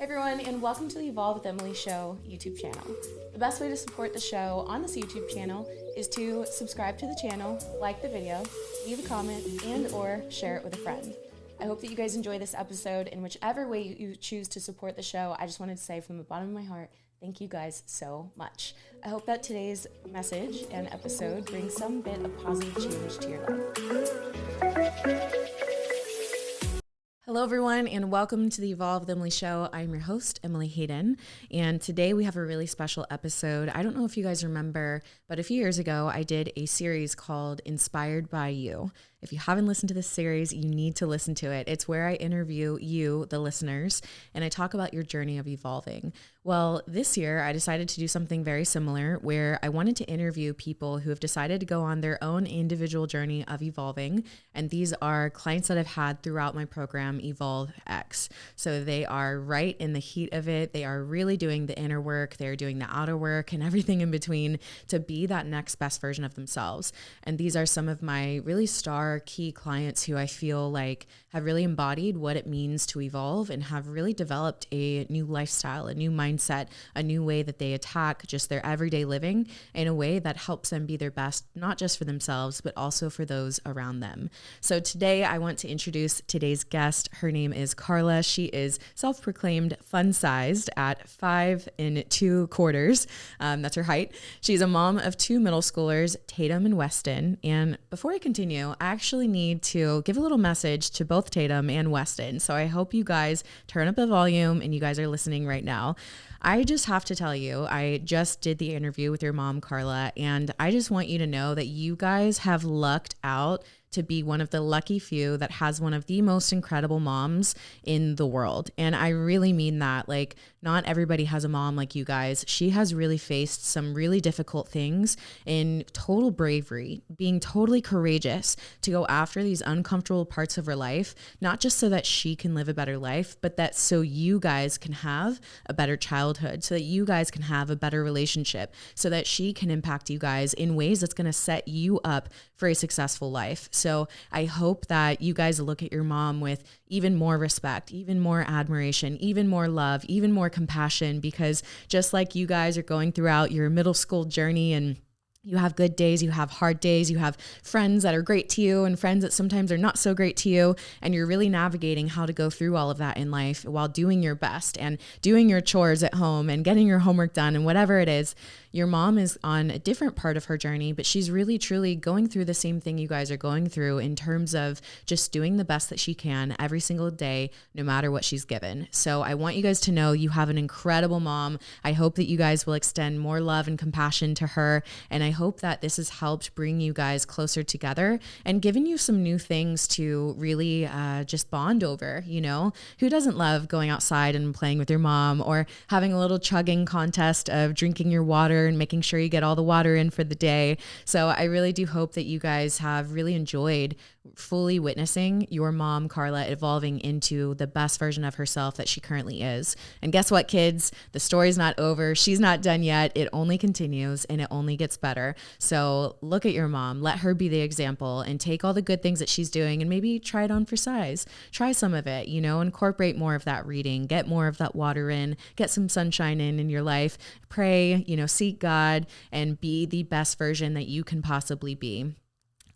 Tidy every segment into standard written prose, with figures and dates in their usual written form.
everyone, and welcome to the Evolve with Emily show YouTube channel. The best way to support the show on this YouTube channel is to subscribe to the channel, like the video, leave a comment, and or share it with a friend. I hope that you guys enjoy this episode, and whichever way you choose to support the show, I just wanted to say from the bottom of my heart, thank you guys so much. I hope that today's message and episode brings some bit of positive change to your life. Hello, everyone, and welcome to the Evolve with Emily show. I'm your host, Emily Hayden, and today we have a really special episode. I don't know if you guys remember, but a few years ago, I did a series called Inspired by You. If you haven't listened to this series, you need to listen to it. It's where I interview you, the listeners, and I talk about your journey of evolving. Well, this year, I decided to do something very similar where I wanted to interview people who have decided to go on their own individual journey of evolving. And these are clients that I've had throughout my program, Evolve X. So they are right in the heat of it. They are really doing the inner work. They're doing the outer work and everything in between to be that next best version of themselves. And these are some of my really star key clients who I feel like have really embodied what it means to evolve and have really developed a new lifestyle, a new mindset, a new way that they attack just their everyday living in a way that helps them be their best, not just for themselves, but also for those around them. So today I want to introduce today's guest. Her name is Karla. She is self-proclaimed fun-sized at 5 2/4. That's her height. She's a mom of 2 middle schoolers, Tatum and Weston. And before I continue, I actually need to give a little message to both Tatum and Weston. So I hope you guys turn up the volume and you guys are listening right now. I just have to tell you, I just did the interview with your mom, Karla, and I just want you to know that you guys have lucked out to be one of the lucky few that has one of the most incredible moms in the world. And I really mean that. Like, not everybody has a mom like you guys. She has really faced some really difficult things in total bravery, being totally courageous to go after these uncomfortable parts of her life, not just so that she can live a better life, but that so you guys can have a better childhood, so that you guys can have a better relationship, so that she can impact you guys in ways that's going to set you up for a successful life. So I hope that you guys look at your mom with even more respect, even more admiration, even more love, even more compassion, because just like you guys are going throughout your middle school journey and you have good days, you have hard days, you have friends that are great to you and friends that sometimes are not so great to you. And you're really navigating how to go through all of that in life while doing your best and doing your chores at home and getting your homework done and whatever it is. Your mom is on a different part of her journey, but she's really truly going through the same thing you guys are going through in terms of just doing the best that she can every single day, no matter what she's given. So I want you guys to know you have an incredible mom. I hope that you guys will extend more love and compassion to her. And I hope that this has helped bring you guys closer together and given you some new things to really just bond over. You know, who doesn't love going outside and playing with your mom or having a little chugging contest of drinking your water and making sure you get all the water in for the day. So I really do hope that you guys have really enjoyed fully witnessing your mom, Karla, evolving into the best version of herself that she currently is. And guess what, kids? The story's not over. She's not done yet. It only continues and it only gets better. So look at your mom, let her be the example and take all the good things that she's doing and maybe try it on for size. Try some of it, you know, incorporate more of that reading, get more of that water in, get some sunshine in your life, pray, you know, seek God and be the best version that you can possibly be.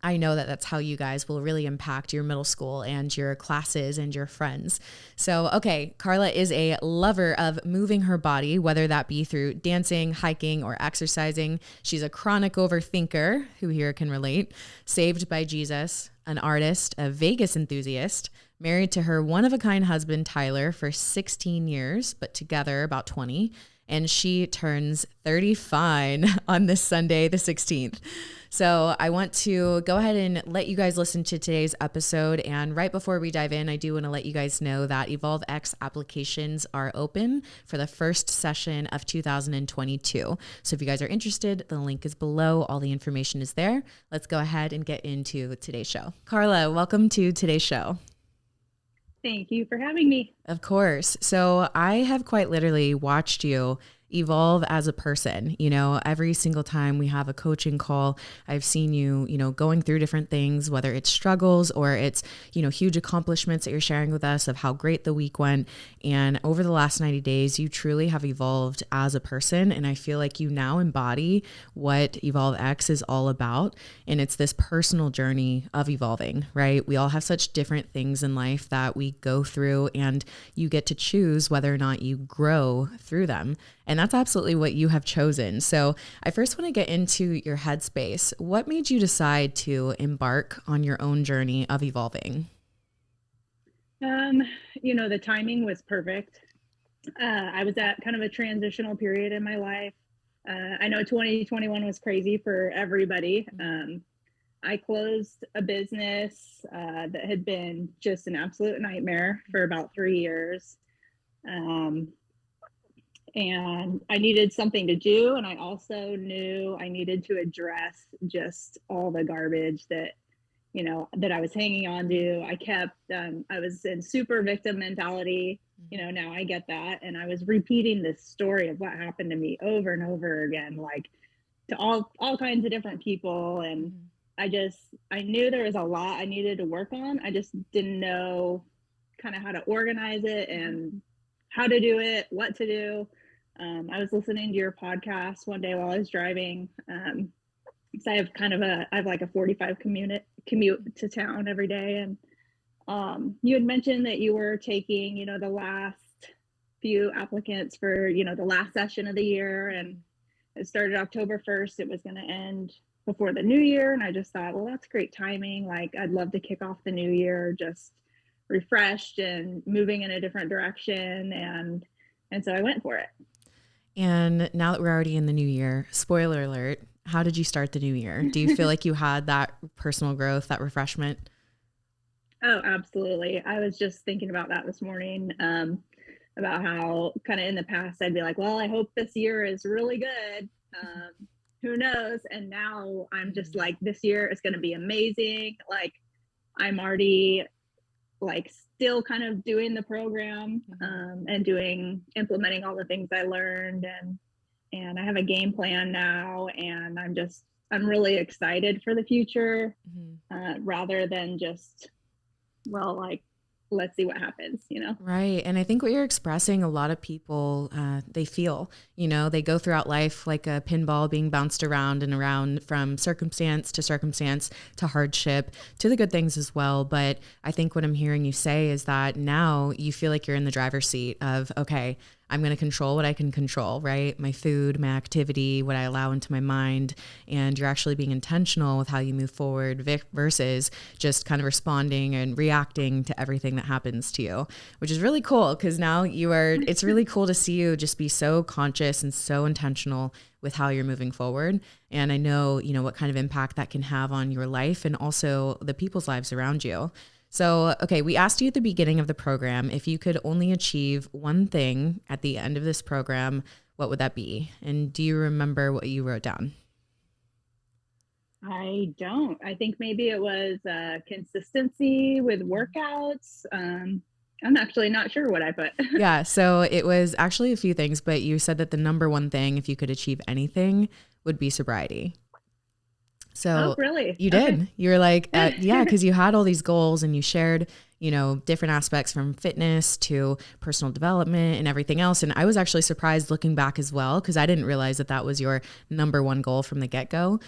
I know that that's how you guys will really impact your middle school and your classes and your friends. So, okay, Karla is a lover of moving her body, whether that be through dancing, hiking, or exercising. She's a chronic overthinker, who here can relate, saved by Jesus, an artist, a Vegas enthusiast, married to her one-of-a-kind husband, Tyler, for 16 years, but together about 20. And she turns 30 fine on this Sunday, the 16th. So I want to go ahead and let you guys listen to today's episode. And right before we dive in, I do want to let you guys know that Evolve X applications are open for the first session of 2022. So if you guys are interested, the link is below. All the information is there. Let's go ahead and get into today's show. Karla, welcome to today's show. Thank you for having me. Of course. So I have quite literally watched you evolve as a person. You know, every single time we have a coaching call, I've seen you, you know, going through different things, whether it's struggles or it's, you know, huge accomplishments that you're sharing with us of how great the week went. And over the last 90 days, you truly have evolved as a person. And I feel like you now embody what Evolve X is all about. And it's this personal journey of evolving, right? We all have such different things in life that we go through, and you get to choose whether or not you grow through them. And that's absolutely what you have chosen. So I first want to get into your headspace. What made you decide to embark on your own journey of evolving? Um, the timing was perfect. I was at kind of a transitional period in my life. I know 2021 was crazy for everybody. I closed a business that had been just an absolute nightmare for about 3 years. Um, and I needed something to do. And I also knew I needed to address just all the garbage that I was hanging on to. I was in super victim mentality. Now I get that. And I was repeating this story of what happened to me over and over again, like to all kinds of different people. And I knew there was a lot I needed to work on. I just didn't know kind of how to organize it and how to do it, what to do. I was listening to your podcast one day while I was driving. So I have like a 45 commute to town every day. And you had mentioned that you were taking, the last few applicants for, the last session of the year. And it started October 1st. It was going to end before the new year. And I just thought, well, that's great timing. Like, I'd love to kick off the new year just refreshed and moving in a different direction. And so I went for it. And now that we're already in the new year, spoiler alert, how did you start the new year? Do you feel like you had that personal growth, that refreshment? Oh, absolutely. I was just thinking about that this morning, about how kind of in the past I'd be like, well, I hope this year is really good. Who knows? And now I'm just like, this year is going to be amazing. Like, I'm already like still kind of doing the program, and implementing all the things I learned, and I have a game plan now, and I'm really excited for the future, rather than just, well, like, let's see what happens, Right. And I think what you're expressing, a lot of people, they feel, you know, they go throughout life like a pinball being bounced around and around from circumstance to hardship to the good things as well. But I think what I'm hearing you say is that now you feel like you're in the driver's seat of, okay, I'm going to control what I can control, right? My food, my activity, what I allow into my mind. And you're actually being intentional with how you move forward versus just kind of responding and reacting to everything that happens to you, which is really cool because now it's really cool to see you just be so conscious and so intentional with how you're moving forward. And I know, you know, what kind of impact that can have on your life and also the people's lives around you. So, okay, we asked you at the beginning of the program, if you could only achieve one thing at the end of this program, what would that be? And do you remember what you wrote down? I don't. I think maybe it was consistency with workouts. I'm actually not sure what I put. Yeah, so it was actually a few things, but you said that the number one thing, if you could achieve anything, would be sobriety. Oh, So really? you Okay. did. You were like, yeah, because you had all these goals and you shared, you know, different aspects from fitness to personal development and everything else. And I was actually surprised looking back as well, because I didn't realize that that was your number one goal from the get go,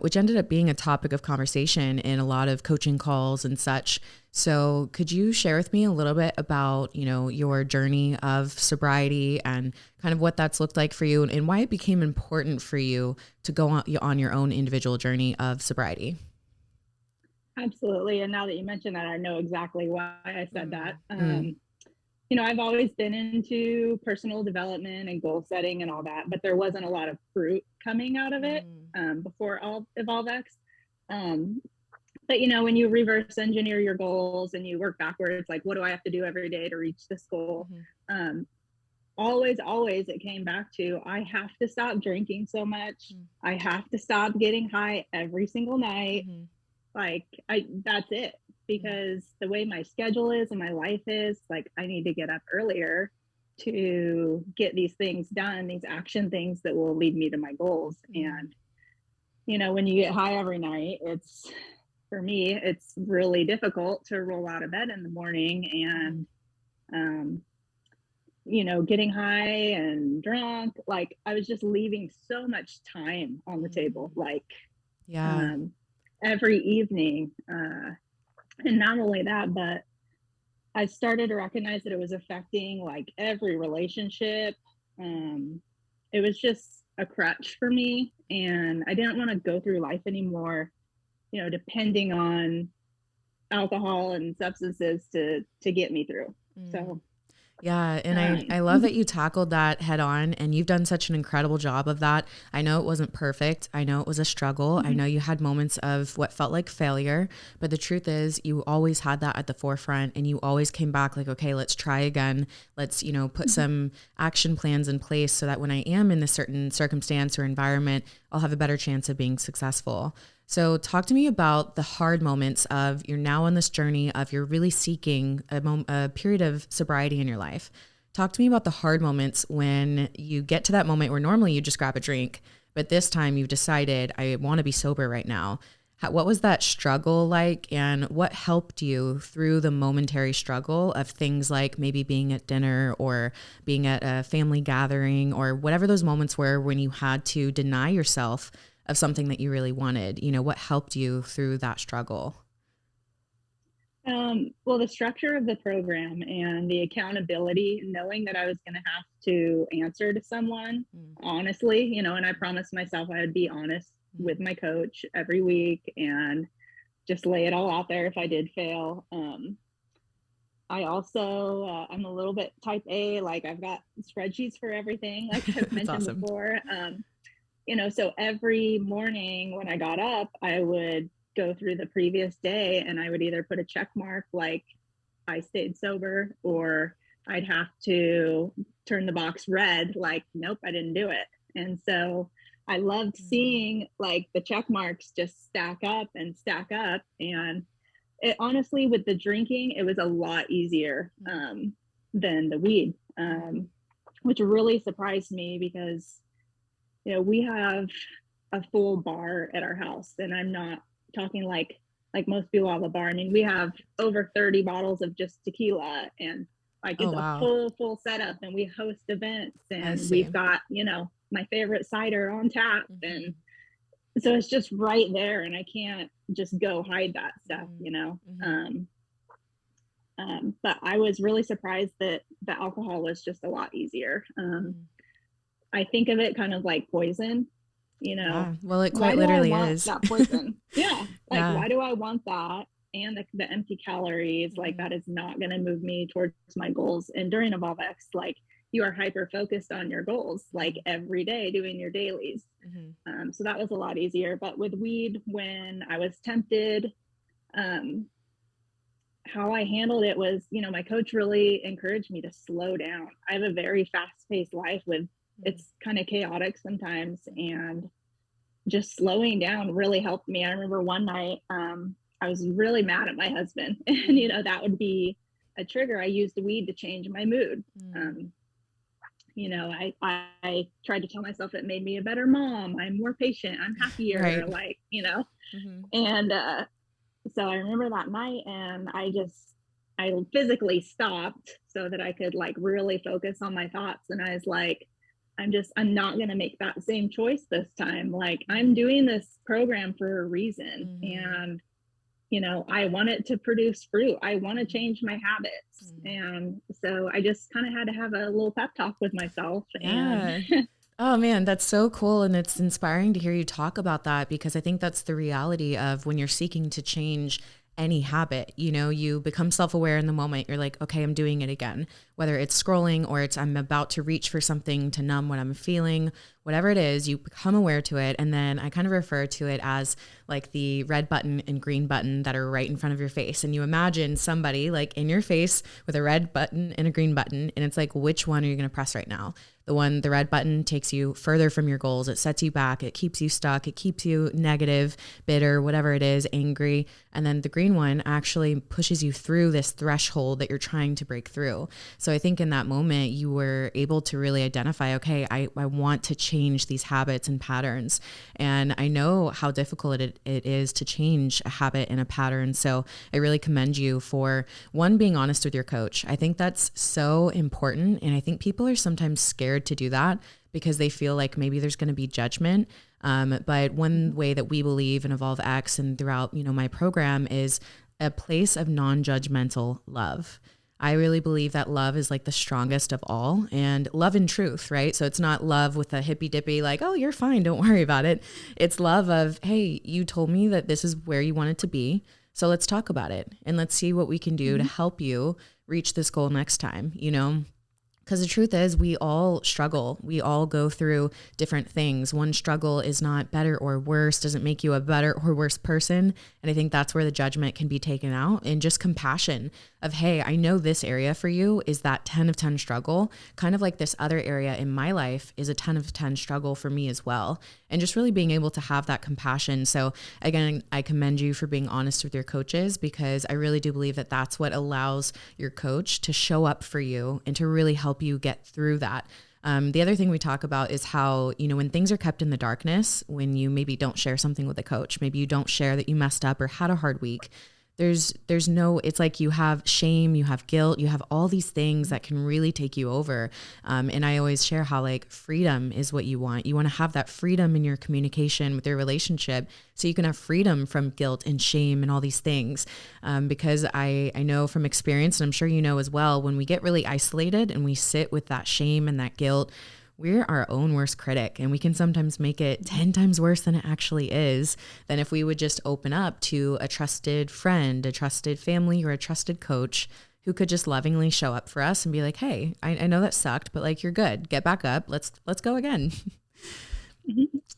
which ended up being a topic of conversation in a lot of coaching calls and such. So could you share with me a little bit about, you know, your journey of sobriety and kind of what that's looked like for you and why it became important for you to go on your own individual journey of sobriety? Absolutely. And now that you mentioned that, I know exactly why I said that. Mm. I've always been into personal development and goal setting and all that, but there wasn't a lot of fruit coming out of it, Mm. before all EvolveX. Um, but when you reverse engineer your goals and you work backwards, like, what do I have to do every day to reach this goal? Mhm. Um, always it came back to, I have to stop drinking so much. Mm. I have to stop getting high every single night. Mhm. Like, that's it, Mm. because the way my schedule is and my life is, like, I need to get up earlier to get these things done, these action things that will lead me to my goals. And, when you get high every night, for me, it's really difficult to roll out of bed in the morning. And, getting high and drunk, like I was just leaving so much time on the table, like, every evening. And not only that, but I started to recognize that it was affecting like every relationship. It was just a crutch for me, and I didn't want to go through life anymore, depending on alcohol and substances to get me through. So yeah. And I love that you tackled that head on, and you've done such an incredible job of that. I know it wasn't perfect. I know it was a struggle. I know you had moments of what felt like failure, but the truth is you always had that at the forefront, and you always came back like, okay, let's try again. Let's, put some action plans in place so that when I am in this certain circumstance or environment, I'll have a better chance of being successful. So talk to me about the hard moments of you're now on this journey of you're really seeking a period of sobriety in your life. Talk to me about the hard moments when you get to that moment where normally you just grab a drink, but this time you've decided I want to be sober right now. What was that struggle like, and what helped you through the momentary struggle of things like maybe being at dinner or being at a family gathering or whatever those moments were when you had to deny yourself of something that you really wanted? What helped you through that struggle? Well, the structure of the program and the accountability, knowing that I was going to have to answer to someone honestly, and I promised myself I would be honest with my coach every week and just lay it all out there if I did fail. I also, I'm a little bit type A, like I've got spreadsheets for everything, like I've mentioned awesome. before. So every morning when I got up, I would go through the previous day and I would either put a check mark like I stayed sober, or I'd have to turn the box red like, nope, I didn't do it. And so I loved seeing like the check marks just stack up. And it honestly, with the drinking, it was a lot easier than the weed, which really surprised me because we have a full bar at our house, and I'm not talking like most people have a bar. I mean, we have over 30 bottles of just tequila, and like it's a full setup, and we host events, and we've got, my favorite cider on tap. And so it's just right there, and I can't just go hide that stuff, but I was really surprised that the alcohol was just a lot easier. I think of it kind of like poison, well, it quite literally is that poison. Why do I want that? And the empty calories, like that is not going to move me towards my goals. And during Evolve X, like you are hyper focused on your goals, like every day doing your dailies. So that was a lot easier. But with weed, when I was tempted, how I handled it was, my coach really encouraged me to slow down. I have a very fast-paced life with it's kind of chaotic sometimes, and just slowing down really helped me. I remember one night, I was really mad at my husband, and that would be a trigger. I used the weed to change my mood. I tried to tell myself it made me a better mom. I'm more patient. I'm happier. Right. And so I remember that night, and I physically stopped so that I could like really focus on my thoughts. And I was like, I'm not going to make that same choice this time. Like I'm doing this program for a reason. And, I want it to produce fruit. I want to change my habits. And so I just kind of had to have a little pep talk with myself. Yeah. Oh man, that's so cool. And it's inspiring to hear you talk about that, because I think that's the reality of when you're seeking to change any habit. You become self-aware in the moment. You're like, okay, I'm doing it again, whether it's scrolling or it's I'm about to reach for something to numb what I'm feeling, whatever it is, you become aware to it. And then I kind of refer to it as like the red button and green button that are right in front of your face. And you imagine somebody like in your face with a red button and a green button. And it's like, which one are you going to press right now? The red button takes you further from your goals. It sets you back. It keeps you stuck. It keeps you negative, bitter, whatever it is, angry. And then the green one actually pushes you through this threshold that you're trying to break through. So So I think in that moment, you were able to really identify, okay, I want to change these habits and patterns. And I know how difficult it is to change a habit and a pattern. So I really commend you for, one, being honest with your coach. I think that's so important. And I think people are sometimes scared to do that because they feel like maybe there's going to be judgment. But one way that we believe in Evolve X and throughout, my program is a place of non-judgmental love. I really believe that love is like the strongest of all, and love in truth, right? So it's not love with a hippy dippy, like, oh, you're fine, don't worry about it. It's love of, hey, you told me that this is where you want it to be. So let's talk about it and let's see what we can do to help you reach this goal next time, Because the truth is, we all struggle. We all go through different things. One struggle is not better or worse, doesn't make you a better or worse person. And I think that's where the judgment can be taken out, and just compassion of, hey, I know this area for you is that 10 of 10 struggle, kind of like this other area in my life is a 10 of 10 struggle for me as well. And just really being able to have that compassion. So again, I commend you for being honest with your coaches, because I really do believe that that's what allows your coach to show up for you and to really help you get through that. The other thing we talk about is how, when things are kept in the darkness, when you maybe don't share something with a coach, maybe you don't share that you messed up or had a hard week, it's like you have shame, you have guilt, you have all these things that can really take you over. And I always share how like freedom is what you want. You want to have that freedom in your communication with your relationship, so you can have freedom from guilt and shame and all these things. Because I know from experience, and I'm sure you know as well, when we get really isolated and we sit with that shame and that guilt, we're our own worst critic, and we can sometimes make it 10 times worse than it actually is, than if we would just open up to a trusted friend, a trusted family, or a trusted coach who could just lovingly show up for us and be like, hey, I know that sucked, but like, you're good. Get back up. Let's go again.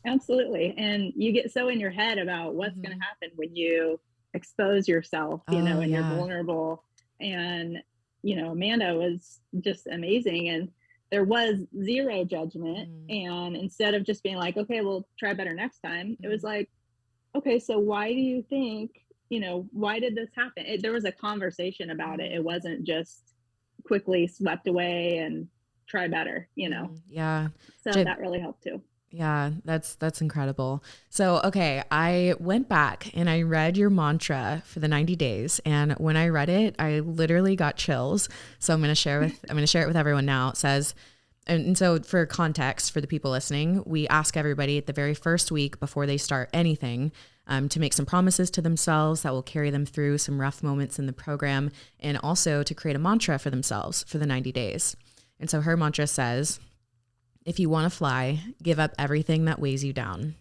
Absolutely. And you get so in your head about what's going to happen when you expose yourself, and you're vulnerable. And, Amanda was just amazing. And there was zero judgment. And instead of just being like, okay, we'll try better next time, it was like, okay, so why do you think, why did this happen? There was a conversation about it. It wasn't just quickly swept away and try better, Yeah. So that really helped too. Yeah, that's incredible. So, okay, I went back and I read your mantra for the 90 days. And when I read it, I literally got chills. So I'm going to share it with everyone now. It says, and so for context for the people listening, we ask everybody at the very first week before they start anything, to make some promises to themselves that will carry them through some rough moments in the program, and also to create a mantra for themselves for the 90 days. And so her mantra says, if you want to fly, give up everything that weighs you down.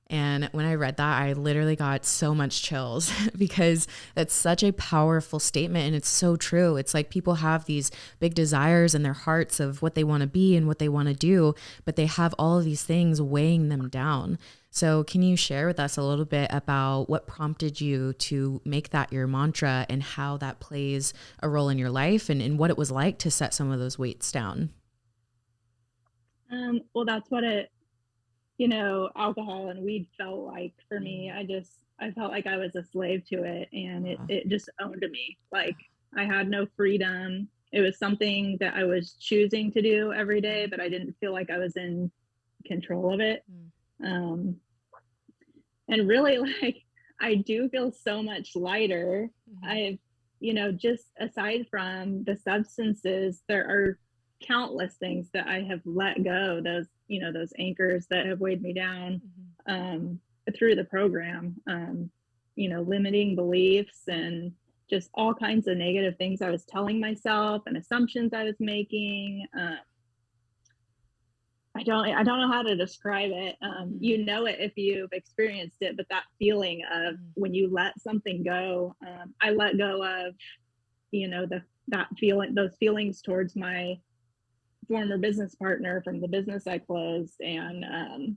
And when I read that, I literally got so much chills because that's such a powerful statement. And it's so true. It's like people have these big desires in their hearts of what they want to be and what they want to do, but they have all of these things weighing them down. So can you share with us a little bit about what prompted you to make that your mantra, and how that plays a role in your life, and what it was like to set some of those weights down? Well, that's what alcohol and weed felt like for me. I felt like I was a slave to it, and it just owned me. Like, I had no freedom. It was something that I was choosing to do every day, but I didn't feel like I was in control of it. And really, like, I do feel so much lighter. I've, just aside from the substances, there are countless things that I have let go, those anchors that have weighed me down, through the program, limiting beliefs and just all kinds of negative things I was telling myself and assumptions I was making. I don't know how to describe it. It if you've experienced it, but that feeling of when you let something go, I let go of, those feelings towards my former business partner from the business I closed. And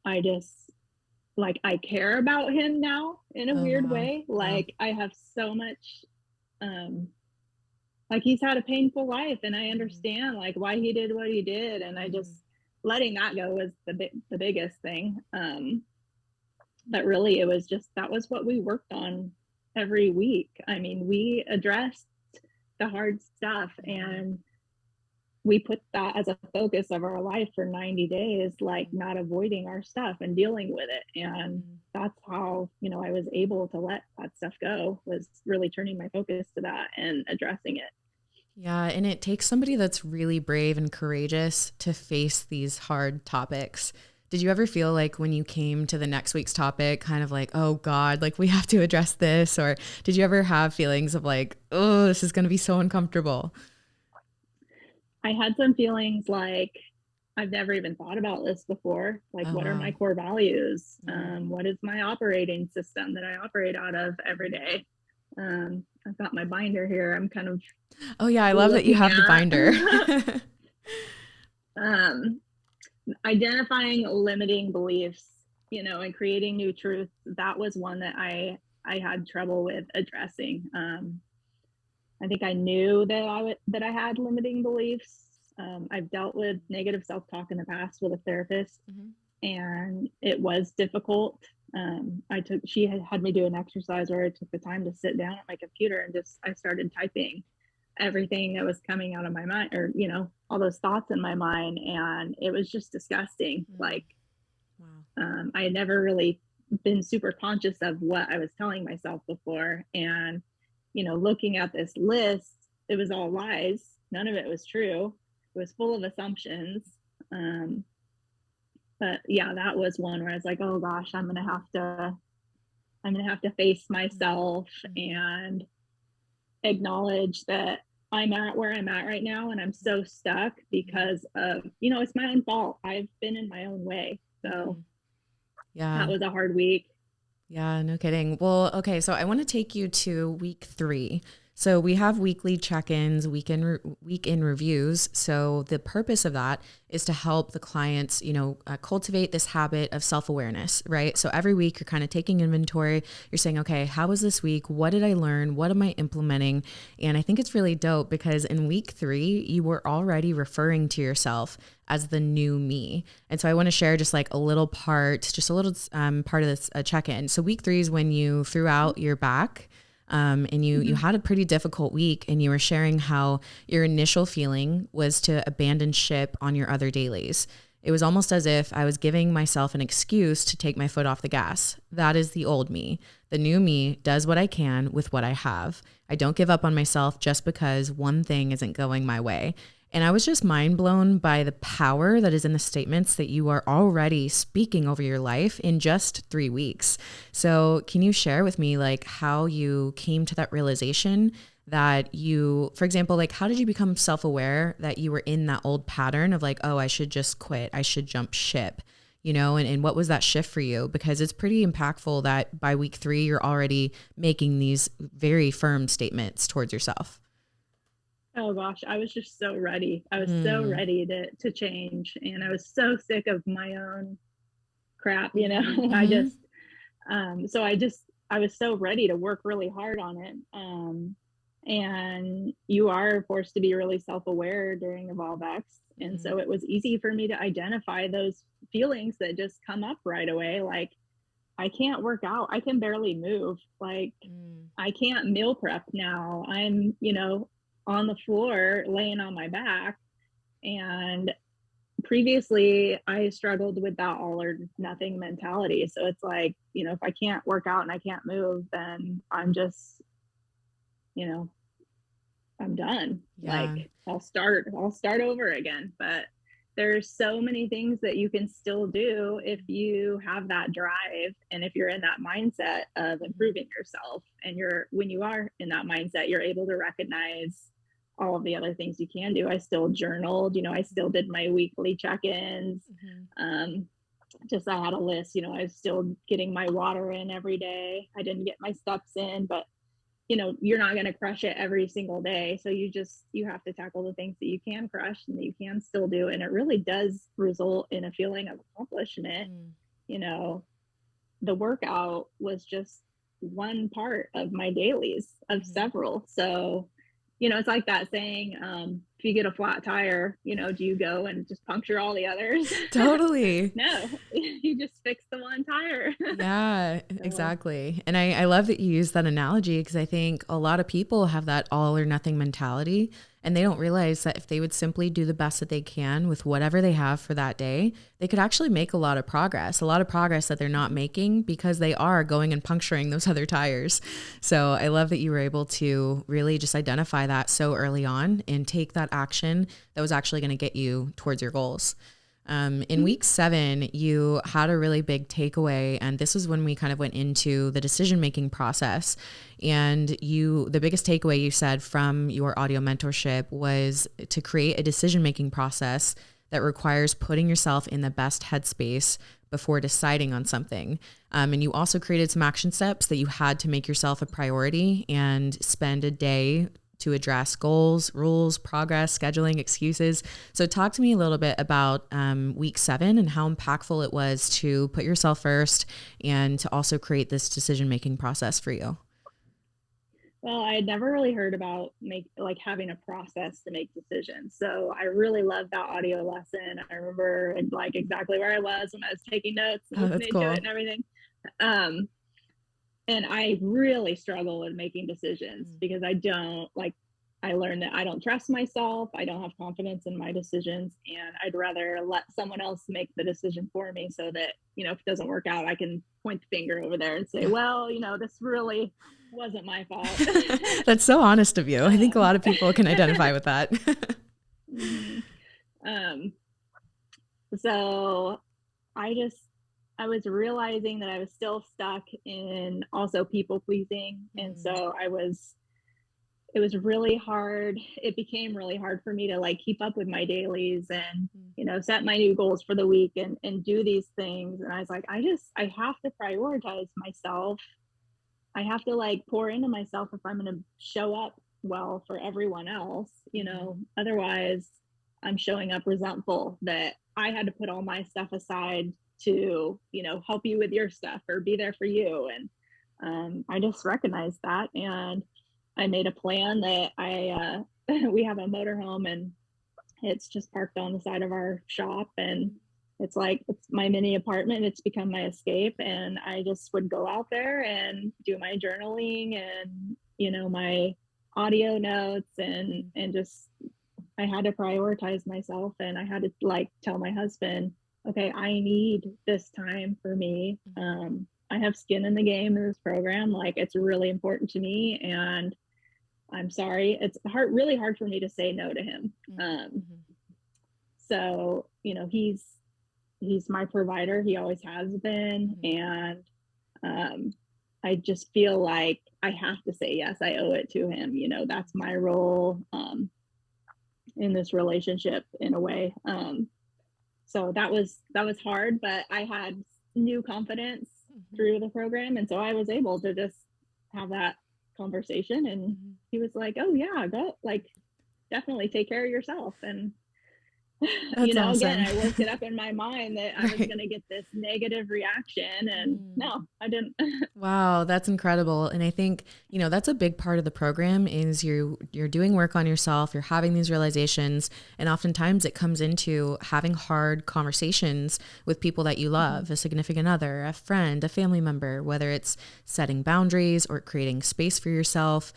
I just, like, I care about him now in a weird way. Like, I have so much, like, he's had a painful life, and I understand like why he did what he did. And I just, letting that go was the biggest thing. But really, that was what we worked on every week. I mean, we addressed the hard stuff. Mm-hmm. And we put that as a focus of our life for 90 days, like Mm-hmm. not avoiding our stuff and dealing with it. And Mm-hmm. that's how, I was able to let that stuff go, was really turning my focus to that and addressing it. Yeah, and it takes somebody that's really brave and courageous to face these hard topics. Did you ever feel like when you came to the next week's topic, kind of like, oh God, like we have to address this? Or did you ever have feelings of like, oh, this is going to be so uncomfortable? I had some feelings like, I've never even thought about this before. Like, Oh, what are my wow. core values? Mm. What is my operating system that I operate out of every day? I've got my binder here. I'm kind of Oh, yeah. I love that you looking have the at. binder. um, Identifying limiting beliefs, and creating new truths. That was one that I had trouble with addressing. I think I knew that I had limiting beliefs. I've dealt with negative self-talk in the past with a therapist, Mm-hmm. and it was difficult. She had me do an exercise where I took the time to sit down at my computer and I started typing everything that was coming out of my mind, or all those thoughts in my mind, and it was just disgusting. Mm. Like, Wow. I had never really been super conscious of what I was telling myself before. And, looking at this list, it was all lies. None of it was true. It was full of assumptions. Um, but yeah, that was one where I was like, oh gosh, I'm gonna have to face myself Mm-hmm. and acknowledge that I'm at where I'm at right now, and I'm so stuck Mm-hmm. because of, it's my own fault. I've been in my own way. So Mm-hmm. Yeah. that was a hard week. Yeah, no kidding. Well, okay, so I want to take you to week 3. So we have weekly check-ins, week in reviews. So the purpose of that is to help the clients, cultivate this habit of self-awareness, right? So every week you're kind of taking inventory. You're saying, okay, how was this week? What did I learn? What am I implementing? And I think it's really dope because in week 3, you were already referring to yourself as the new me. And so I want to share just like a little part, just a little part of this check-in. So week 3 is when you threw out your back, and you Mm-hmm. had a pretty difficult week, and you were sharing how your initial feeling was to abandon ship on your other dailies. It was almost as if I was giving myself an excuse to take my foot off the gas. That is the old me. The new me does what I can with what I have. I don't give up on myself just because one thing isn't going my way. And I was just mind blown by the power that is in the statements that you are already speaking over your life in just 3 weeks. So, can you share with me like how you came to that realization that you, for example, like how did you become self-aware that you were in that old pattern of like, oh, I should just quit, I should jump ship, and what was that shift for you? Because it's pretty impactful that by week 3, you're already making these very firm statements towards yourself. Oh gosh, I was just so ready. I was so Mm. ready to change, and I was so sick of my own crap, Mm-hmm. I Mm-hmm. just so I was so ready to work really hard on it. And you are forced to be really self-aware during Evolve X. And Mm-hmm. so it was easy for me to identify those feelings that just come up right away. Like, I can't work out. I can barely move. Like, Mm. I can't meal prep now. I'm, on the floor laying on my back. And previously, I struggled with that all or nothing mentality. So it's like, if I can't work out and I can't move, then I'm just, you know, I'm done. Yeah. Like, I'll start over again. But there's so many things that you can still do if you have that drive and if you're in that mindset of Mm-hmm. improving yourself. And when you are in that mindset, you're able to recognize all of the other things you can do. I still journaled, I still did my weekly check-ins. Mm-hmm. Um, just I had a list, I was still getting my water in every day. I didn't get my steps in, but you're not going to crush it every single day. So you have to tackle the things that you can crush and that you can still do. And it really does result in a feeling of accomplishment. Mm-hmm. You know, the workout was just one part of my dailies of Mm-hmm. several. So, it's like that saying, if you get a flat tire, do you go and just puncture all the others? Totally. No, you just fix the one tire. Yeah, So, exactly. And I love that you use that analogy because I think a lot of people have that all or nothing mentality and they don't realize that if they would simply do the best that they can with whatever they have for that day, they could actually make a lot of progress that they're not making because they are going and puncturing those other tires. So I love that you were able to really just identify that so early on and take that action that was actually going to get you towards your goals. In week 7, you had a really big takeaway, and this is when we kind of went into the decision-making process. And the biggest takeaway you said from your audio mentorship was to create a decision-making process that requires putting yourself in the best headspace before deciding on something. And you also created some action steps that you had to make yourself a priority and spend a day to address goals, rules, progress, scheduling, excuses. So talk to me a little bit about week 7 and how impactful it was to put yourself first and to also create this decision-making process for you. well, I had never really heard about having a process to make decisions. So I really loved that audio lesson. I remember like exactly where I was when I was taking notes and Oh, that's listening to it cool. and everything. Um, and I really struggle with making decisions because I learned that I don't trust myself. I don't have confidence in my decisions, and I'd rather let someone else make the decision for me so that, if it doesn't work out, I can point the finger over there and say, Yeah. well, this really wasn't my fault. That's so honest of you. I think a um, lot of people can identify with that. mhm. um, so I just, I was realizing that I was still stuck in also people pleasing. And Mm, so it was really hard. It became really hard for me to like keep up with my dailies and, mm, set my new goals for the week and do these things. And I was like, I have to prioritize myself. I have to like pour into myself if I'm going to show up well for everyone else, mhm. otherwise I'm showing up resentful that I had to put all my stuff aside to, help you with your stuff or be there for you. And I just recognized that. And I made a plan that we have a motorhome and it's just parked on the side of our shop. And it's my mini apartment. It's become my escape. And I just would go out there and do my journaling and, my audio notes and just, I had to prioritize myself and I had to like tell my husband, okay, I need this time for me. I have skin in the game in this program. Like it's really important to me. And I'm sorry. It's really hard for me to say no to him. Mm-hmm. So, he's my provider. He always has been. Mm-hmm. And I just feel like I have to say yes. I owe it to him. That's my role in this relationship in a way. So that was hard, but I had new confidence Mm-hmm. through the program, and so I was able to just have that conversation. And Mm-hmm. he was like, "Oh yeah, go like definitely take care of yourself." And That's again, awesome. I worked it up in my mind that I was Right. going to get this negative reaction, and Mm. no, I didn't. Wow, that's incredible. And I think, that's a big part of the program is you're doing work on yourself, you're having these realizations, and oftentimes it comes into having hard conversations with people that you Mhm. love, a significant other, a friend, a family member, whether it's setting boundaries or creating space for yourself.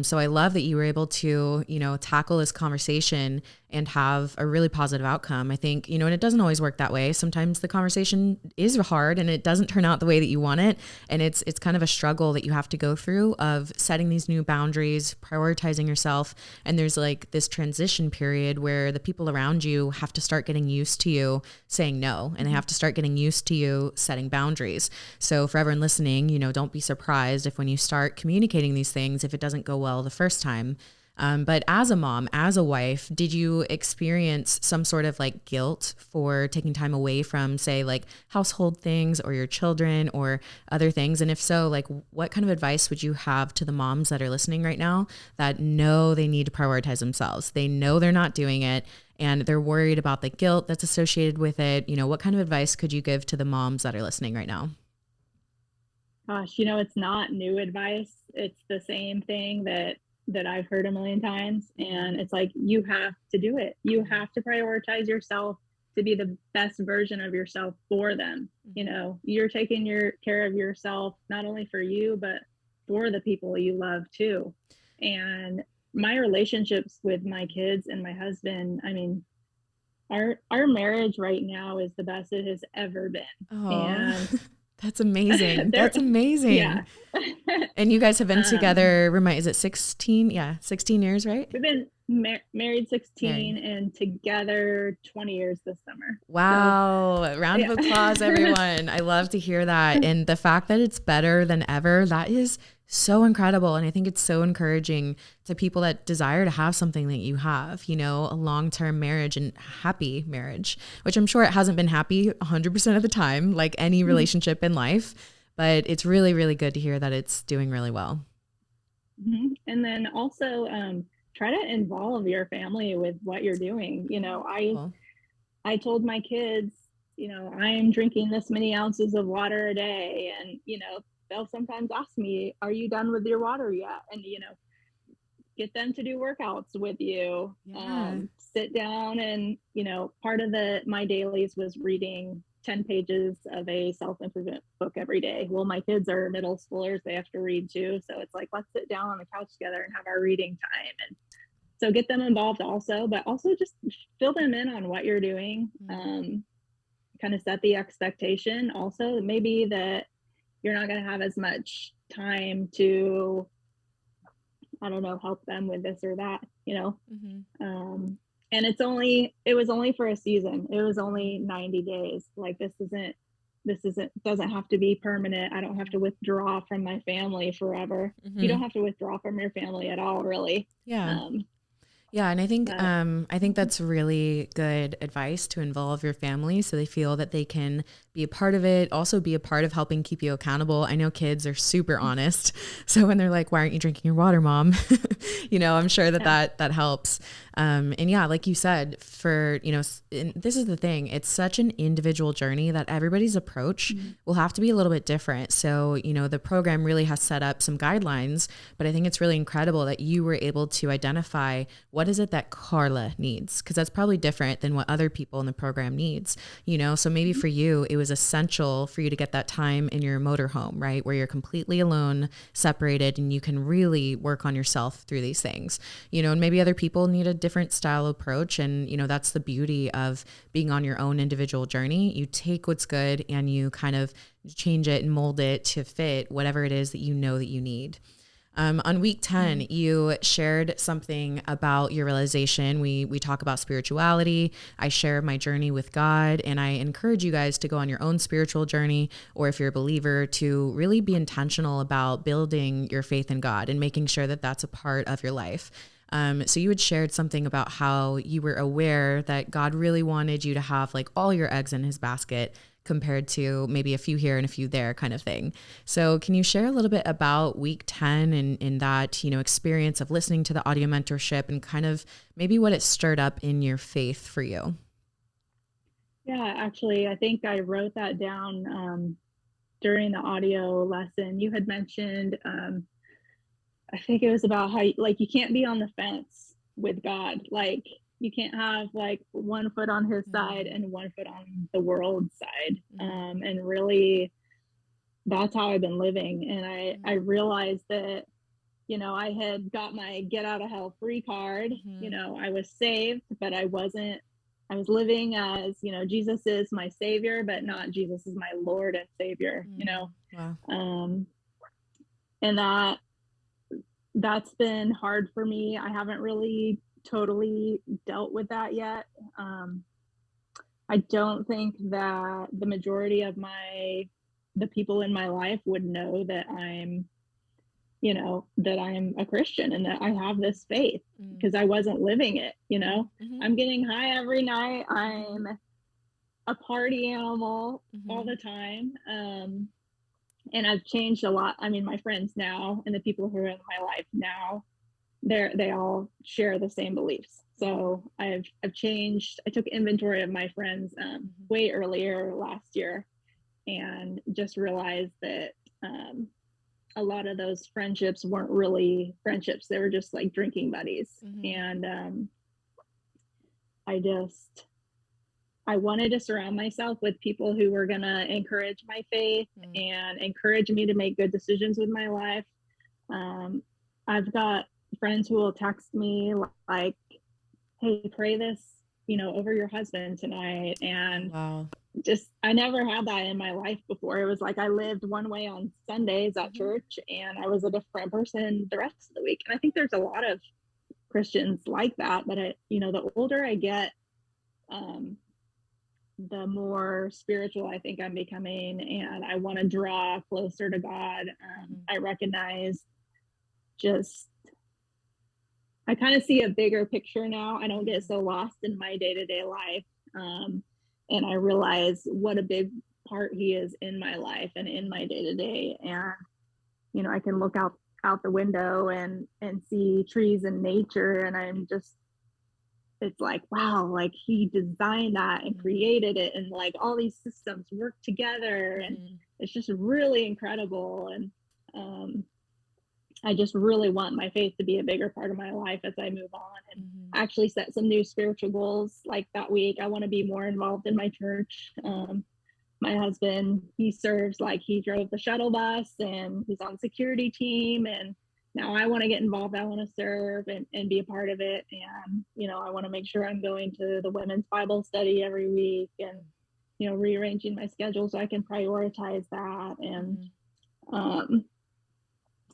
So I love that you were able to, tackle this conversation and have a really positive outcome. I think, and it doesn't always work that way. Sometimes the conversation is hard and it doesn't turn out the way that you want it. And it's kind of a struggle that you have to go through of setting these new boundaries, prioritizing yourself. And there's like this transition period where the people around you have to start getting used to you saying no, and they Mhm. have to start getting used to you setting boundaries. So for everyone listening, don't be surprised if when you start communicating these things, if it doesn't go well the first time. But as a mom, as a wife, did you experience some sort of like guilt for taking time away from, say, like household things or your children or other things? And if so, like what kind of advice would you have to the moms that are listening right now that know they need to prioritize themselves? They know they're not doing it and they're worried about the guilt that's associated with it. What kind of advice could you give to the moms that are listening right now? Gosh, it's not new advice. It's the same thing that that I've heard a million times. And it's like, you have to do it. You have to prioritize yourself to be the best version of yourself for them. You know, you're taking care of yourself, not only for you, but for the people you love too. And my relationships with my kids and my husband, I mean, our marriage right now is the best it has ever been. Oh, And that's amazing. there, That's amazing. yeah. And you guys have been together, is it 16? Yeah, 16 years, right? We've been married 16 Married. and together 20 years this summer. Wow. So, Round of yeah. applause, everyone. I love to hear that. And the fact that it's better than ever, that is so incredible. And I think it's so encouraging to people that desire to have something that you have, you know, a long-term marriage and happy marriage, which I'm sure it hasn't been happy 100% of the time, like any relationship in life. But it's really, really good to hear that it's doing really well. And then also try to involve your family with what you're doing. You know, Cool. I told my kids, you know, I'm drinking this many ounces of water a day. And, you know, they'll sometimes ask me, are you done with your water yet? And, you know, get them to do workouts with you. Yeah. Sit down and, you know, part of my dailies was reading 10 pages of a self-improvement book every day. Well, my kids are middle schoolers, they have to read too. So it's like, let's sit down on the couch together and have our reading time. And so get them involved also, but also just fill them in on what you're doing. Kind of set the expectation also, maybe that you're not going to have as much time to, I don't know, help them with this or that, you know. And it was only for a season. It was only 90 days. Like doesn't have to be permanent. I don't have to withdraw from my family forever. You don't have to withdraw from your family at all, really. Yeah. Yeah, and I think that's really good advice to involve your family so they feel that they can be a part of it, also be a part of helping keep you accountable. I know kids are super honest. So when they're like, why aren't you drinking your water, mom? You know, I'm sure that helps. And yeah, like you said, this is the thing, it's such an individual journey that everybody's approach will have to be a little bit different. So, you know, the program really has set up some guidelines, but I think it's really incredible that you were able to identify what is it that Karla needs? Because that's probably different than what other people in the program needs, you know? So maybe for you, it was essential for you to get that time in your motorhome, right? Where you're completely alone, separated, and you can really work on yourself through these things, you know, and maybe other people need a different style approach. And, you know, that's the beauty of being on your own individual journey. You take what's good and you kind of change it and mold it to fit whatever it is that you know that you need. On week 10, you shared something about your realization. We talk about spirituality. I share my journey with God, and I encourage you guys to go on your own spiritual journey, or if you're a believer, to really be intentional about building your faith in God and making sure that that's a part of your life. So you had shared something about how you were aware that God really wanted you to have like all your eggs in his basket, compared to maybe a few here and a few there kind of thing. So can you share a little bit about week 10 and that, you know, experience of listening to the audio mentorship and kind of maybe what it stirred up in your faith for you? Yeah, actually, I think I wrote that down during the audio lesson. You had mentioned, I think it was about how like you can't be on the fence with God. Like you can't have like one foot on his side and one foot on the world's side. And really, that's how I've been living. And I realized that, you know, I had got my get out of hell free card. You know, I was saved, but I was living as, you know, Jesus is my savior, but not Jesus is my Lord and Savior, you know. Wow. And that's been hard for me. I haven't really totally dealt with that yet. I don't think that the majority of the people in my life would know that I'm, you know, that I'm a Christian and that I have this faith because I wasn't living it, you know. I'm getting high every night. I'm a party animal all the time. And I've changed a lot. I mean, my friends now and the people who are in my life now, they all share the same beliefs. So I've changed. I took inventory of my friends way earlier last year, and just realized that a lot of those friendships weren't really friendships. They were just like drinking buddies. And I just, I wanted to surround myself with people who were going to encourage my faith and encourage me to make good decisions with my life. I've got friends who will text me like, hey, pray this, over your husband tonight. And just, I never had that in my life before. It was like I lived one way on Sundays at church and I was a different person the rest of the week. And I think there's a lot of Christians like that, but the older I get, the more spiritual I think I'm becoming, and I want to draw closer to God. I recognize I kind of see a bigger picture now. I don't get so lost in my day-to-day life. And I realize what a big part he is in my life and in my day-to-day. And, I can look out the window and see trees and nature. And it's like, wow, like he designed that and created it. And like all these systems work together. And it's just really incredible. And, I just really want my faith to be a bigger part of my life as I move on, and actually set some new spiritual goals. Like that week, I want to be more involved in my church. My husband, he serves, like he drove the shuttle bus and he's on the security team. And now I want to get involved. I want to serve and be a part of it. And, I want to make sure I'm going to the women's Bible study every week and, rearranging my schedule so I can prioritize that. And,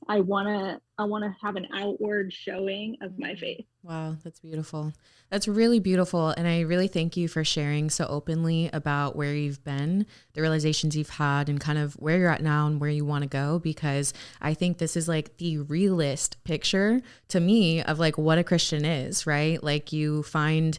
I want to have an outward showing of my faith. Wow, that's beautiful. That's really beautiful. And I really thank you for sharing so openly about where you've been, the realizations you've had, and kind of where you're at now and where you want to go, because I think this is like the realist picture to me of like what a Christian is, right? Like you find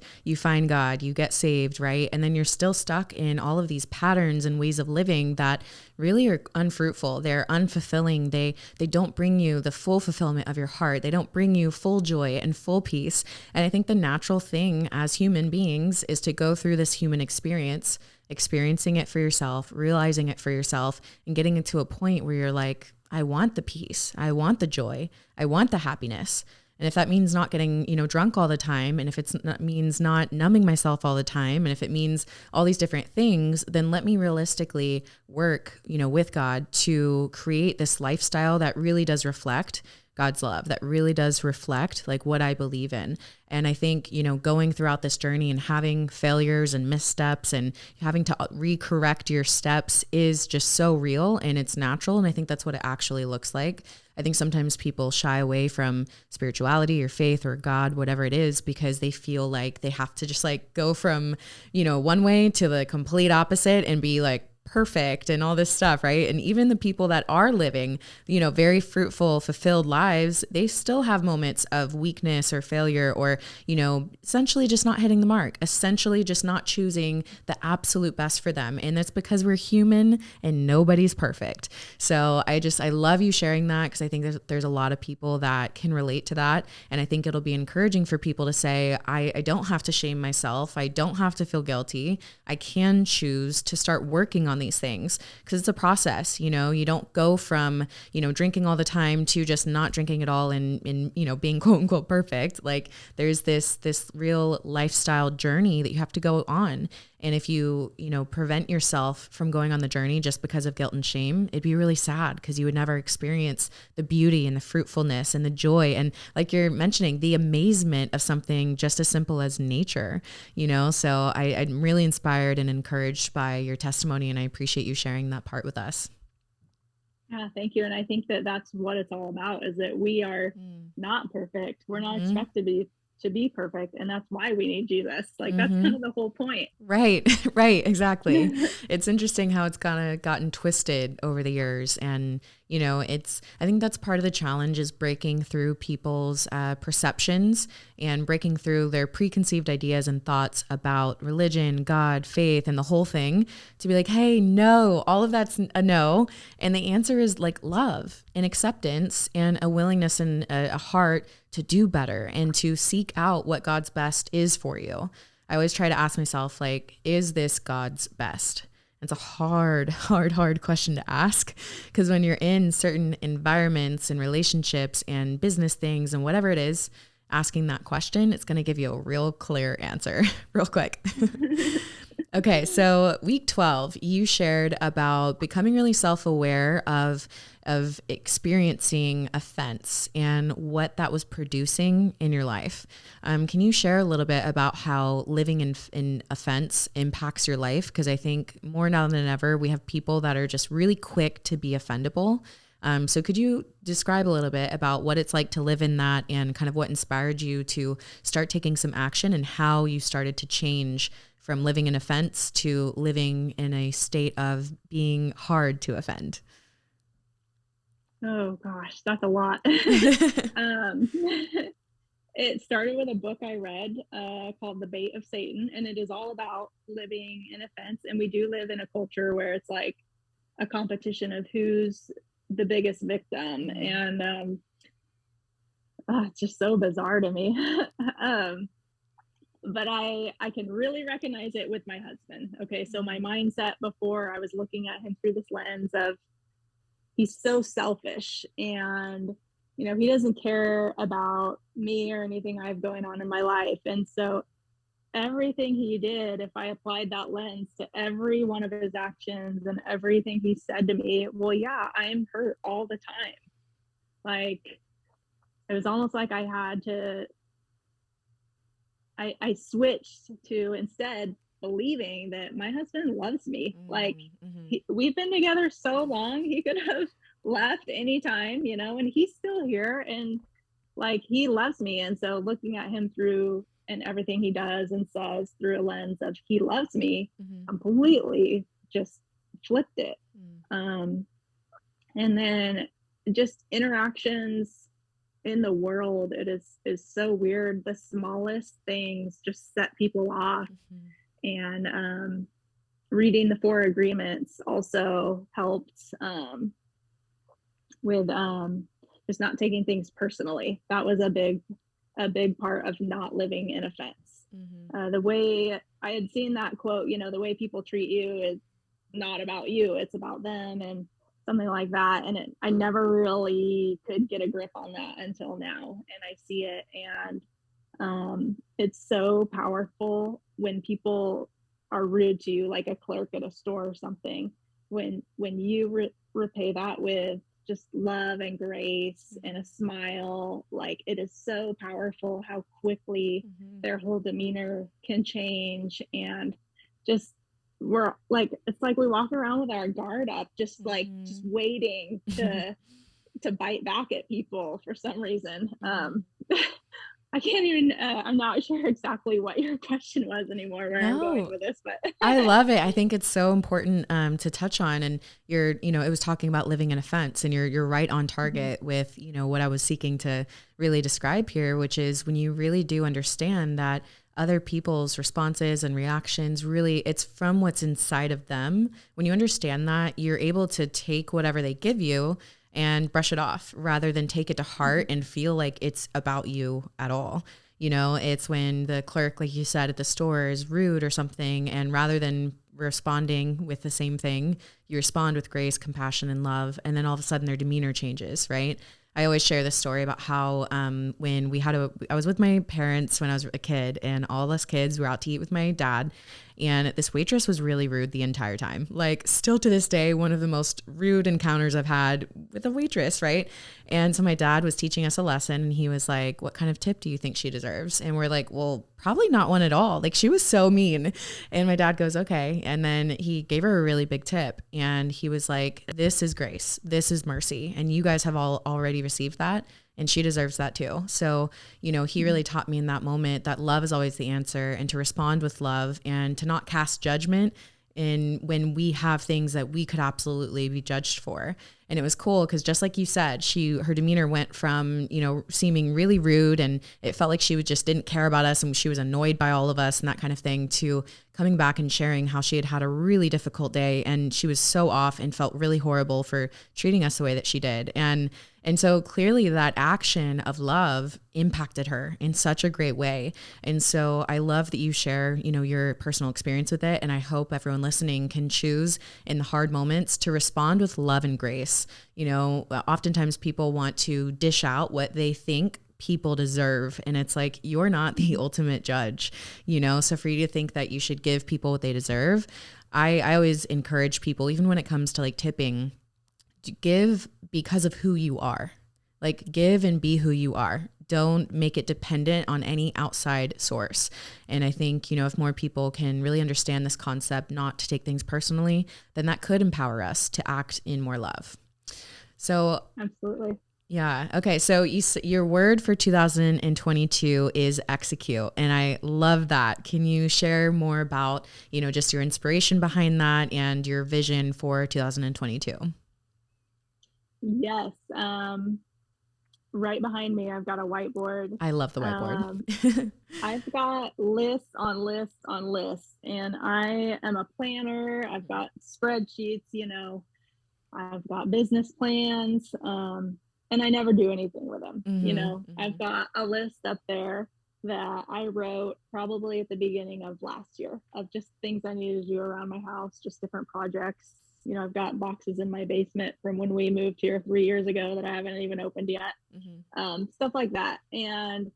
God, you get saved, right? And then you're still stuck in all of these patterns and ways of living that really are unfruitful. They're unfulfilling. They don't bring you the full fulfillment of your heart. They don't bring you full joy and full peace. And I think the natural thing as human beings is to go through this human experience, experiencing it for yourself, realizing it for yourself, and getting into a point where you're like, I want the peace. I want the joy. I want the happiness. And if that means not getting, drunk all the time, and if means not numbing myself all the time, and if it means all these different things, then let me realistically work, with God to create this lifestyle that really does reflect God's love, that really does reflect like what I believe in. And I think, going throughout this journey and having failures and missteps and having to recorrect your steps is just so real and it's natural. And I think that's what it actually looks like. I think sometimes people shy away from spirituality or faith or God, whatever it is, because they feel like they have to just like go from, one way to the complete opposite and be like perfect and all this stuff, right? And even the people that are living, very fruitful, fulfilled lives, they still have moments of weakness or failure or, essentially just not hitting the mark, essentially just not choosing the absolute best for them. And that's because we're human and nobody's perfect. So I love you sharing that, because I think there's a lot of people that can relate to that. And I think it'll be encouraging for people to say, I don't have to shame myself. I don't have to feel guilty. I can choose to start working on these things, because it's a process. You don't go from, drinking all the time to just not drinking at all and being quote unquote perfect. Like there's this real lifestyle journey that you have to go on. And if you prevent yourself from going on the journey just because of guilt and shame, it'd be really sad, because you would never experience the beauty and the fruitfulness and the joy. And like you're mentioning, the amazement of something just as simple as nature, so I'm really inspired and encouraged by your testimony. And I appreciate you sharing that part with us. Yeah, thank you. And I think that that's what it's all about, is that we are not perfect. We're not expected to be perfect. And that's why we need Jesus. Like that's kind of the whole point. Right. Exactly. It's interesting how it's kind of gotten twisted over the years. And, I think that's part of the challenge, is breaking through people's perceptions and breaking through their preconceived ideas and thoughts about religion, God, faith, and the whole thing, to be like, hey, no, all of that's a no. And the answer is like love and acceptance and a willingness and a heart to do better and to seek out what God's best is for you. I always try to ask myself, like, is this God's best? It's a hard question to ask, because when you're in certain environments and relationships and business things and whatever it is, asking that question, it's going to give you a real clear answer real quick. Okay, so week 12, you shared about becoming really self-aware of experiencing offense and what that was producing in your life. Can you share a little bit about how living in offense impacts your life? Because I think more now than ever, we have people that are just really quick to be offendable. So could you describe a little bit about what it's like to live in that and kind of what inspired you to start taking some action and how you started to change from living in offense to living in a state of being hard to offend? Oh gosh, that's a lot. It started with a book I read called The Bait of Satan, and it is all about living in offense. And we do live in a culture where it's like a competition of who's the biggest victim. And it's just so bizarre to me. But I can really recognize it with my husband. Okay, so my mindset before, I was looking at him through this lens of he's so selfish, and he doesn't care about me or anything I have going on in my life. And so everything he did, if I applied that lens to every one of his actions and everything he said to me, well, yeah, I am hurt all the time. Like, it was almost like I had to I switched to instead believing that my husband loves me. Like, we've been together so long, he could have left anytime, and he's still here, and like, he loves me. And so looking at him through and everything he does and says through a lens of he loves me, completely just flipped it. And then just interactions in the world, it is so weird. The smallest things just set people off. And reading the 4 agreements also helped with just not taking things personally. That was a big part of not living in offense. The way I had seen that quote, the way people treat you is not about you, it's about them, and something like that. And I never really could get a grip on that until now, and I see it. And it's so powerful when people are rude to you, like a clerk at a store or something. When you repay that with just love and grace and a smile, like, it is so powerful how quickly their whole demeanor can change. And just, we're like, it's like we walk around with our guard up, just just waiting to bite back at people for some reason. I can't even, I'm not sure exactly what your question was anymore, where I'm going with this, but I love it. I think it's so important to touch on. And it was talking about living in offense, and you're right on target with, what I was seeking to really describe here, which is when you really do understand that other people's responses and reactions, really, it's from what's inside of them. When you understand that, you're able to take whatever they give you and brush it off rather than take it to heart and feel like it's about you at all. It's when the clerk, like you said, at the store is rude or something, and rather than responding with the same thing, you respond with grace, compassion, and love. And then all of a sudden their demeanor changes, right? I always share this story about how when I was with my parents when I was a kid, and all us kids were out to eat with my dad, and this waitress was really rude the entire time. Like, still to this day, one of the most rude encounters I've had with a waitress, right? And so my dad was teaching us a lesson, and he was like, "What kind of tip do you think she deserves?" And we're like, "Well, probably not one at all. Like, she was so mean." And my dad goes, "Okay." And then he gave her a really big tip, and he was like, "This is grace. This is mercy. And you guys have all already received that. And she deserves that too." So, he really taught me in that moment that love is always the answer, and to respond with love, and to not cast judgment in when we have things that we could absolutely be judged for. And it was cool because just like you said, her demeanor went from, seeming really rude, and it felt like she just didn't care about us and she was annoyed by all of us and that kind of thing, to coming back and sharing how she had had a really difficult day and she was so off and felt really horrible for treating us the way that she did. And so clearly that action of love impacted her in such a great way. And so I love that you share, your personal experience with it. And I hope everyone listening can choose in the hard moments to respond with love and grace. Oftentimes people want to dish out what they think people deserve. And it's like, you're not the ultimate judge, so for you to think that you should give people what they deserve. I always encourage people, even when it comes to like tipping, to give because of who you are. Like, give and be who you are. Don't make it dependent on any outside source. And I think, if more people can really understand this concept, not to take things personally, then that could empower us to act in more love. So absolutely. Yeah. Okay. So your word for 2022 is execute. And I love that. Can you share more about, just your inspiration behind that and your vision for 2022? Yes. Right behind me, I've got a whiteboard. I love the whiteboard. I've got lists on lists on lists, and I am a planner. I've got spreadsheets, I've got business plans, and I never do anything with them. I've got a list up there that I wrote probably at the beginning of last year of just things I needed to do around my house, just different projects. I've got boxes in my basement from when we moved here 3 years ago that I haven't even opened yet. Stuff like that. And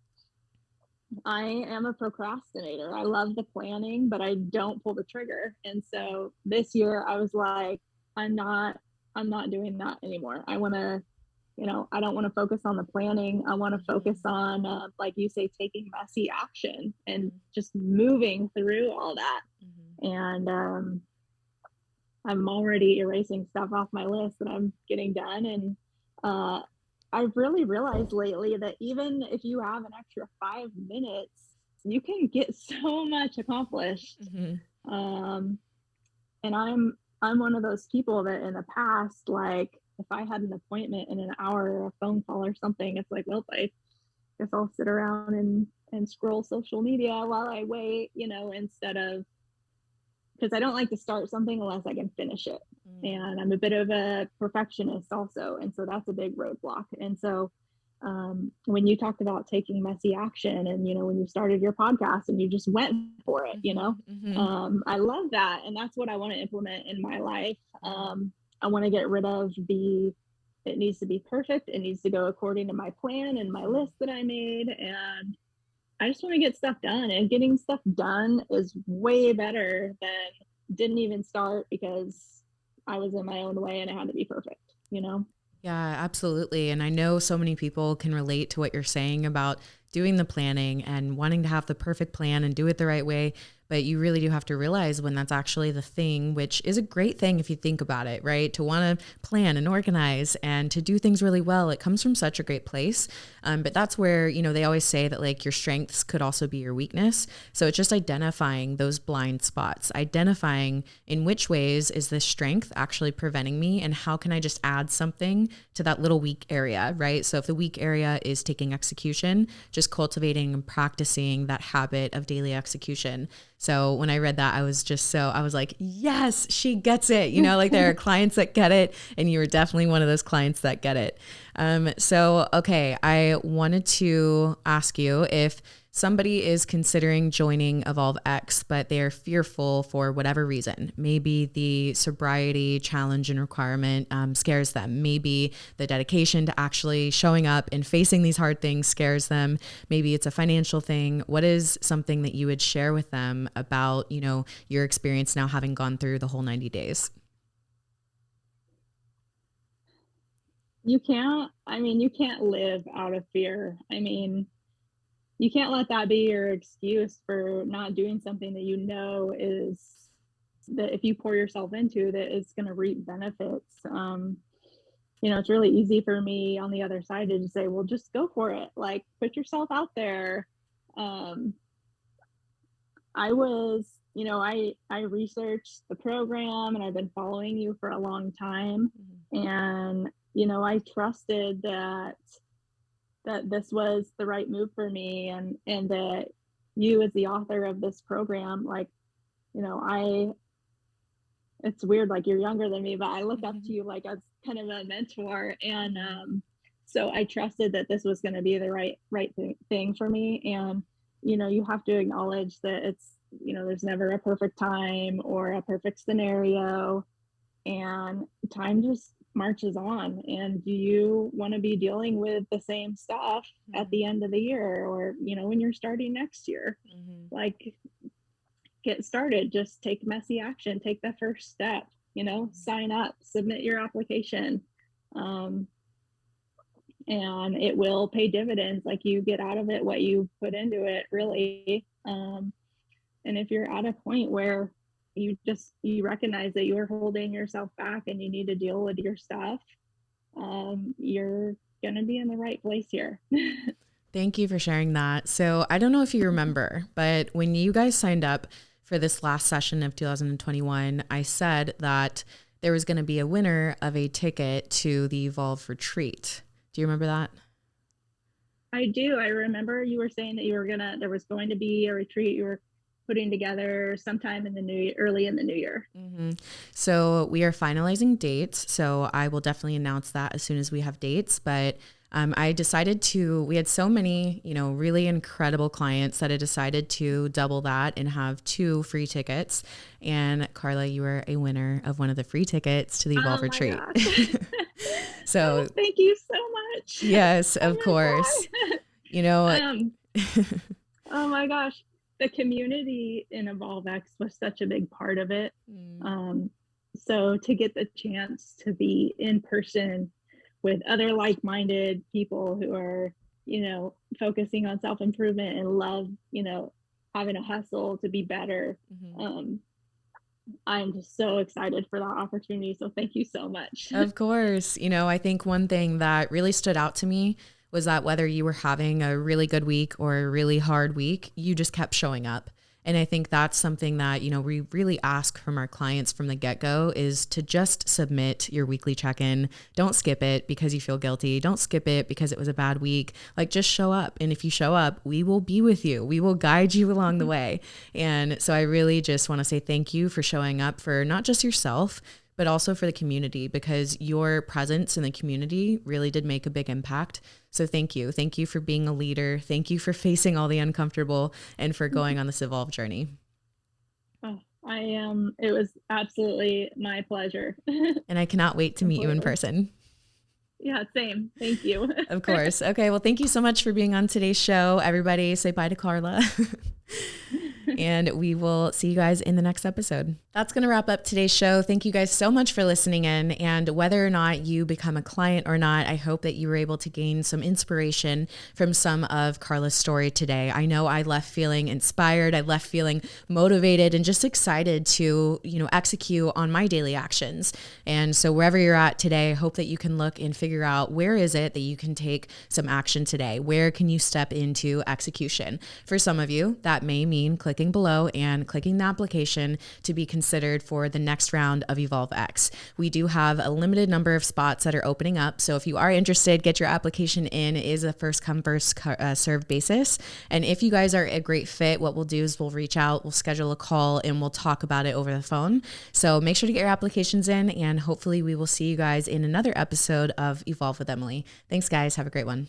I am a procrastinator. I love the planning, but I don't pull the trigger. And so this year I was like, I'm not doing that anymore. I want to, I don't want to focus on the planning. I want to focus on, like you say, taking messy action and just moving through all that. And I'm already erasing stuff off my list that I'm getting done. And I've really realized lately that even if you have an extra 5 minutes, you can get so much accomplished. And I'm one of those people that in the past, like if I had an appointment in an hour or a phone call or something, it's like, well, I guess I'll sit around and scroll social media while I wait, instead of, because I don't like to start something unless I can finish it. And I'm a bit of a perfectionist also. And so that's a big roadblock. And so when you talked about taking messy action and, when you started your podcast and you just went for it, I love that. And that's what I want to implement in my life. I want to get rid of it needs to be perfect. It needs to go according to my plan and my list that I made. And I just want to get stuff done, and getting stuff done is way better than didn't even start because I was in my own way and it had to be perfect, Yeah, absolutely. And I know so many people can relate to what you're saying about doing the planning and wanting to have the perfect plan and do it the right way. But you really do have to realize when that's actually the thing, which is a great thing if you think about it, right? To want to plan and organize and to do things really well. It comes from such a great place. But that's where, they always say that like your strengths could also be your weakness. So it's just identifying those blind spots, identifying in which ways is this strength actually preventing me and how can I just add something to that little weak area, right? So if the weak area is taking execution, just cultivating and practicing that habit of daily execution. So when I read that, I was like, yes, she gets it. Like there are clients that get it, and you were definitely one of those clients that get it. Okay, I wanted to ask you if somebody is considering joining Evolve X, but they're fearful for whatever reason. Maybe the sobriety challenge and requirement scares them. Maybe the dedication to actually showing up and facing these hard things scares them. Maybe it's a financial thing. What is something that you would share with them about, your experience now having gone through the whole 90 days? You can't live out of fear. You can't let that be your excuse for not doing something that is that if you pour yourself into that it's going to reap benefits. It's really easy for me on the other side to just say, well, just go for it. Like put yourself out there. I was, I researched the program and I've been following you for a long time. And, I trusted that this was the right move for me, and that you as the author of this program, like, I it's weird, like, you're younger than me, but I look up to you, like, as kind of a mentor, and, so I trusted that this was gonna be the right thing for me, and, you have to acknowledge that there's never a perfect time or a perfect scenario, and time just marches on. And do you want to be dealing with the same stuff at the end of the year, or when you're starting next year? Like, get started, just take messy action, take the first step, sign up, submit your application, um, and it will pay dividends. Like, you get out of it what you put into it, really. And if you're at a point where you recognize that you're holding yourself back and you need to deal with your stuff, you're gonna be in the right place here. Thank you for sharing that. So I don't know if you remember, but when you guys signed up for this last session of 2021, I said that there was going to be a winner of a ticket to the Evolve retreat. Do you remember that? I do. I remember you were saying that there was going to be a retreat you were putting together sometime early in the new year. So we are finalizing dates. So I will definitely announce that as soon as we have dates. But I decided we had so many, really incredible clients that I decided to double that and have 2 free tickets. And Karla, you were a winner of one of the free tickets to the Evolve retreat. So thank you so much. Yes, of course. Oh my gosh. The community in Evolve X was such a big part of it. So to get the chance to be in person with other like-minded people who are, focusing on self-improvement and love, having a hustle to be better. I'm just so excited for that opportunity. So thank you so much. Of course. I think one thing that really stood out to me was that whether you were having a really good week or a really hard week, you just kept showing up. And I think that's something that, we really ask from our clients from the get-go, is to just submit your weekly check-in. Don't skip it because you feel guilty. Don't skip it because it was a bad week. Like, just show up. And if you show up, we will be with you. We will guide you along the way. And so I really just want to say thank you for showing up for not just yourself, but also for the community, because your presence in the community really did make a big impact. So thank you. Thank you for being a leader. Thank you for facing all the uncomfortable and for going on this Evolve journey. Oh, it was absolutely my pleasure. And I cannot wait to meet you in person. Yeah, same. Thank you. Of course. Okay. Well, thank you so much for being on today's show. Everybody say bye to Karla. And we will see you guys in the next episode. That's going to wrap up today's show. Thank you guys so much for listening in. And whether or not you become a client or not, I hope that you were able to gain some inspiration from some of Karla's story today. I know I left feeling inspired. I left feeling motivated and just excited to, execute on my daily actions. And so wherever you're at today, I hope that you can look and figure out, where is it that you can take some action today? Where can you step into execution? For some of you, that may mean clicking below and clicking the application to be considered for the next round of Evolve X. We do have a limited number of spots that are opening up. So if you are interested, get your application in. It is a first come, first served basis. And if you guys are a great fit, what we'll do is we'll reach out, we'll schedule a call, and we'll talk about it over the phone. So make sure to get your applications in, and hopefully we will see you guys in another episode of Evolve with Emily. Thanks, guys. Have a great one.